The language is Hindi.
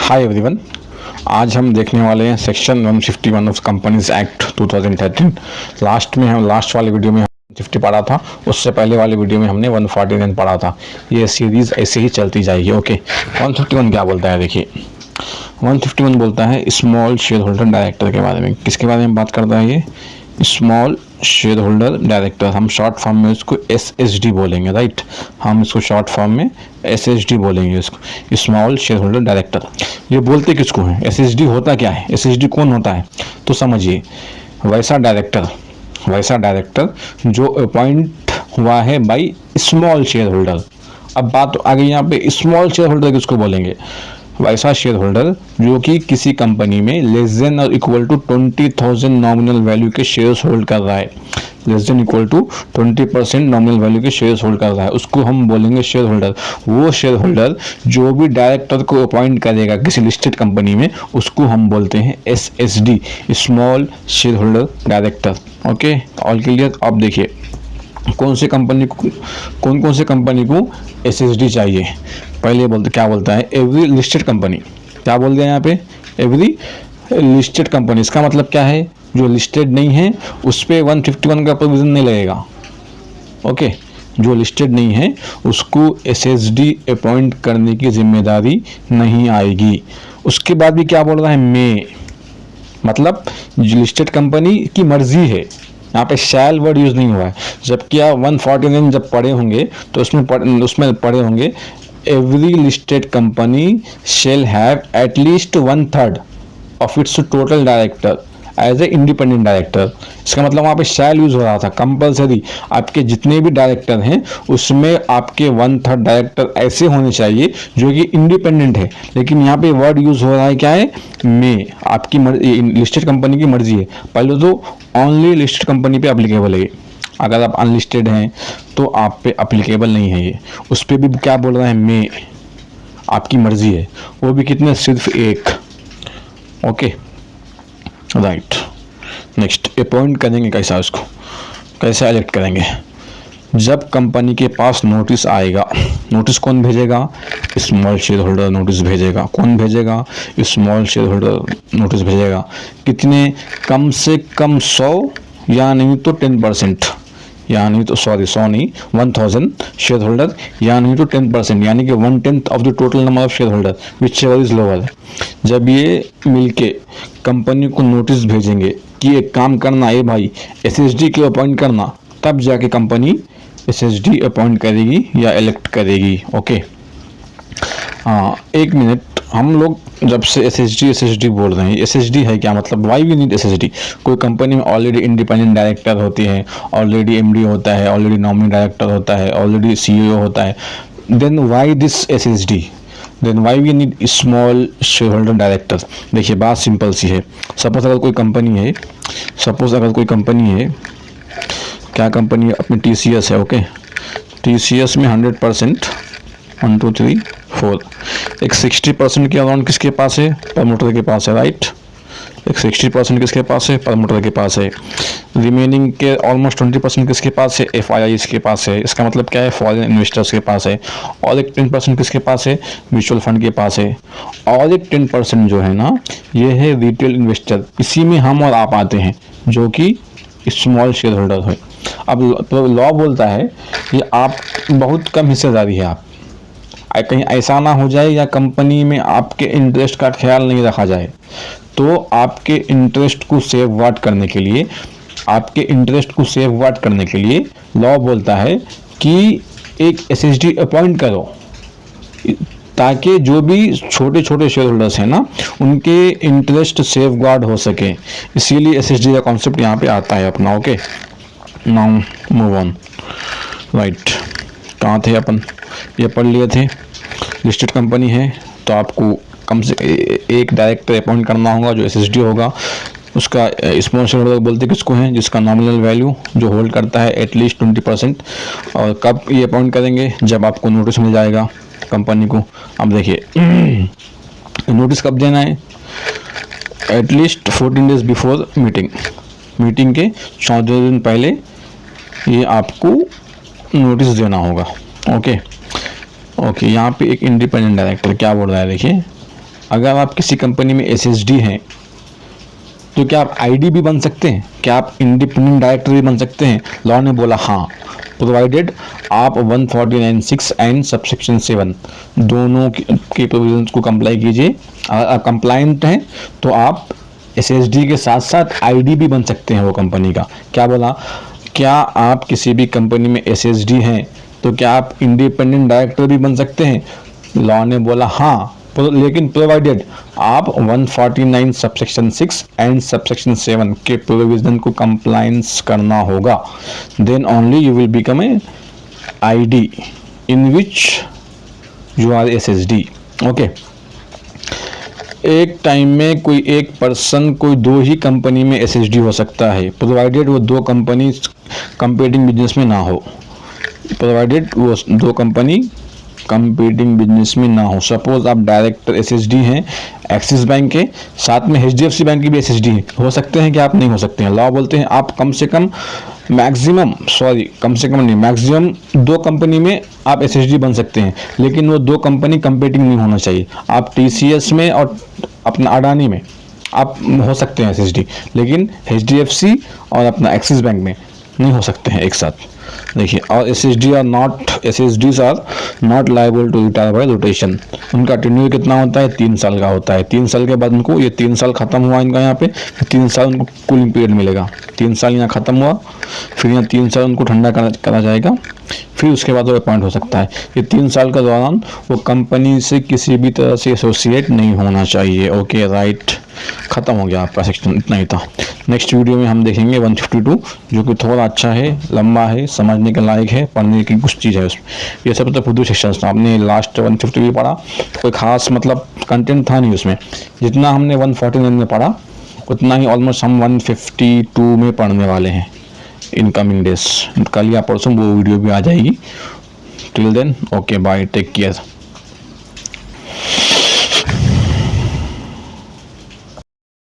Hi everyone. आज हम देखने वाले हैं section 151 of companies act 2013। Last वाले वीडियो में 150 पढ़ा था, उससे पहले वाले वीडियो में हमने 149 पढ़ा था। ये सीरीज ऐसे ही चलती जाएगी। ओके, 151 क्या बोलता है देखिए। 151 बोलता है स्मॉल शेयर होल्डर डायरेक्टर के बारे में। किसके बारे में बात करता है ये? Small share holder director. हम शॉर्ट फॉर्म में इसको SHD बोलेंगे, राइट। हम इसको शॉर्ट फॉर्म में SHD बोलेंगे, इसको स्मॉल शेयर होल्डर डायरेक्टर। ये बोलते किसको है? SHD होता क्या है? SHD कौन होता है? तो समझिए, वैसा डायरेक्टर जो अपॉइंट हुआ है बाई स्मॉल शेयर होल्डर। अब बात आ गई यहाँ पे, स्मॉल शेयर होल्डर किसको बोलेंगे? वैसा शेयर होल्डर जो कि किसी कंपनी में लेस देन और इक्वल टू 20,000 नॉमिनल वैल्यू के शेयर्स होल्ड कर रहा है। Less than equal to 20% nominal value के शेयर्स होल्ड कर रहा है, उसको हम बोलेंगे शेयर होल्डर। वो शेयर होल्डर जो भी डायरेक्टर को अपॉइंट करेगा किसी लिस्टेड कंपनी में, उसको हम बोलते हैं SHD, small share holder director. Okay, all clear. अब देखिए कौन कौन से कंपनी को SHD चाहिए। पहले क्या बोलता है? Every listed company. क्या बोल दिया यहाँ पे? Every listed company. इसका मतलब क्या है? जो लिस्टेड नहीं है उस पर 151 का प्रोविजन नहीं लगेगा। ओके, जो लिस्टेड नहीं है उसको SHD अपॉइंट करने की जिम्मेदारी नहीं आएगी। उसके बाद भी क्या बोल रहा है? मे, मतलब जो लिस्टेड कंपनी की मर्जी है। यहाँ पे शैल वर्ड यूज नहीं हुआ है। जबकि आप 149 जब पढ़े होंगे तो उसमें पढ़े होंगे every listed company shall have at least 1/3 of its total director as a independent director. इसका मतलब वहाँ पे शैल यूज हो रहा था। कंपलसरी आपके जितने भी डायरेक्टर हैं उसमें आपके 1/3 डायरेक्टर ऐसे होने चाहिए जो कि इंडिपेंडेंट है। लेकिन यहाँ पे वर्ड यूज हो रहा है, क्या है? मे। आपकी लिस्टेड कंपनी की मर्जी है। पहले तो ओनली लिस्टेड कंपनी पे अप्लीकेबल है। अगर आप अनलिस्टेड हैं तो आप पे अप्लीकेबल नहीं है ये। उस पर भी क्या बोल रहा है? मे। आपकी मर्जी है। वो भी कितने? सिर्फ एक। Okay, right. नेक्स्ट, अपॉइंट करेंगे कैसा? उसको कैसे इलेक्ट करेंगे? जब कंपनी के पास नोटिस आएगा। नोटिस कौन भेजेगा? स्मॉल शेयर होल्डर नोटिस भेजेगा। कौन भेजेगा? स्मॉल शेयर होल्डर नोटिस भेजेगा। कितने? कम से कम 100 या नहीं तो 10%, या नहीं तो 100 नहीं, 1000 शेयर होल्डर, या नहीं तो 10%, यानी कि 1/10 of the total number of share holder which ever is lower. जब ये मिलके कंपनी को नोटिस भेजेंगे कि एक काम करना है भाई, SHD को अपॉइंट करना, तब जाके कंपनी SHD अपॉइंट करेगी या इलेक्ट करेगी। ओके, हाँ, एक मिनट। हम लोग जब से SHD बोल रहे हैं, SHD है क्या? मतलब वाई वी नीड SHD? कोई कंपनी में ऑलरेडी इंडिपेंडेंट डायरेक्टर होती है, ऑलरेडी MD होता है, ऑलरेडी नॉमिनी डायरेक्टर होता है, ऑलरेडी CEO होता है। Then why this SHD? Then why we need small share holder director? देखिए बात सिंपल सी है। सपोज अगर कोई कंपनी है, क्या कंपनी है? अपनी TCS है। ओके, TCS में 100%, 1 2 3 4, एक 60% के अराउंड किसके पास है? प्रमोटर के पास है, राइट। एक 60% किसके पास है? प्रमोटर के पास है। रिमेनिंग के ऑलमोस्ट 20% किसके पास है? FIIs के पास है। इसका मतलब क्या है? फॉरेन इन्वेस्टर्स के पास है। और एक 10% किसके पास है? म्यूचुअल फंड के पास है। और एक 10% जो है ना, ये है रिटेल इन्वेस्टर। इसी में हम और आप आते हैं जो कि स्मॉल शेयर होल्डर है। अब तो लॉ बोलता है कि आप बहुत कम हिस्सेदारी है। आप कहीं ऐसा ना हो जाए या कंपनी में आपके इंटरेस्ट का ख्याल नहीं रखा जाए, तो आपके इंटरेस्ट को सेफगार्ड करने के लिए लॉ बोलता है कि एक SHD अपॉइंट करो, ताकि जो भी छोटे छोटे शेयर होल्डर्स हैं ना, उनके इंटरेस्ट सेफगार्ड हो सके। इसीलिए SHD का कॉन्सेप्ट यहाँ पे आता है अपना। Okay, now move on. Right, कहाँ थे अपन? ये पढ़ लिए थे। लिस्टेड कंपनी है तो आपको कम से एक डायरेक्टर अपॉइंट करना होगा जो SHD होगा। उसका स्मॉल शेयर होल्डर बोलते किसको हैं? जिसका नॉमिनल वैल्यू जो होल्ड करता है एटलीस्ट 20%। और कब ये अपॉइंट करेंगे? जब आपको नोटिस मिल जाएगा कंपनी को। अब देखिए नोटिस कब देना है? एटलीस्ट 14 डेज बिफोर मीटिंग के 14 दिन पहले ये आपको नोटिस देना होगा। ओके, यहाँ पे एक इंडिपेंडेंट डायरेक्टर क्या बोल रहा है देखिए। अगर आप किसी कंपनी में एसएसडी हैं तो क्या आप आईडी भी बन सकते हैं, क्या आप इंडिपेंडेंट डायरेक्टर भी बन सकते हैं? लॉ ने बोला हाँ, प्रोवाइडेड आप 149(6) एंड सबसेक्शन 7 दोनों के प्रोविजंस को कंप्लाई कीजिए। अगर आप कंप्लाइंट हैं तो आप एसएसडी के साथ साथ आईडी भी बन सकते हैं वो कंपनी का। क्या बोला? क्या आप किसी भी कंपनी में एसएसडी हैं तो क्या आप इंडिपेंडेंट डायरेक्टर भी बन सकते हैं? लॉ ने बोला हाँ, लेकिन प्रोवाइडेड आप 149 सबसेक्शन 6 एंड सबसेक्शन 7 के प्रोविजन को कंप्लायंस करना होगा। Then only you will become a ID in which you are SSD. Okay, एक टाइम में कोई एक पर्सन कोई 2 ही कंपनी में एसएसडी हो सकता है, प्रोवाइडेड वो 2 कंपनी कंपीटिंग बिजनेस में ना हो। प्रोवाइडेड वो 2 कंपनी कंपीटिंग बिजनेस में ना हो। सपोज आप डायरेक्टर एसएसडी हैं एक्सिस बैंक के, साथ में एचडीएफसी बैंक की भी एसएसडी हो सकते हैं कि आप नहीं हो सकते हैं? लॉ बोलते हैं आप कम से कम मैक्सिमम 2 कंपनी में आप एसएसडी बन सकते हैं, लेकिन वो 2 कंपनी कंपीटिंग नहीं होना चाहिए। आप टीसीएस में और अपना अडानी में आप हो सकते हैं एसएसडी, लेकिन एचडीएफसी और अपना एक्सिस बैंक में नहीं हो सकते हैं एक साथ। देखिए, और SSDs are not liable to retire by rotation. उनका टेन्योर कितना होता है? 3 साल का होता है। 3 साल के बाद उनको, ये 3 साल खत्म हुआ इनका यहाँ पे, 3 साल उनको कूलिंग पीरियड मिलेगा। 3 साल यहाँ खत्म हुआ, फिर यहाँ 3 साल उनको ठंडा करा जाएगा, फिर उसके बाद वो अपॉइंट हो सकता है। ये 3 साल के दौरान वो कंपनी से किसी भी तरह से एसोसिएट नहीं होना चाहिए। ओके राइट, खत्म हो गया आपका सेक्शन, इतना ही था। नेक्स्ट वीडियो में हम देखेंगे 152, जो कि थोड़ा अच्छा है, लंबा है, समझने के लायक है, पढ़ने की कुछ चीज़ है उसमें। ये सब तो खुद सेक्शन था, आपने लास्ट 150 भी पढ़ा, कोई खास मतलब कंटेंट था नहीं उसमें। जितना हमने 149 में पढ़ा उतना ही ऑलमोस्ट हम 152 में पढ़ने वाले हैं इन कमिंग डेज। कल या परसों वो वीडियो भी आ जाएगी। Till then okay bye, take care.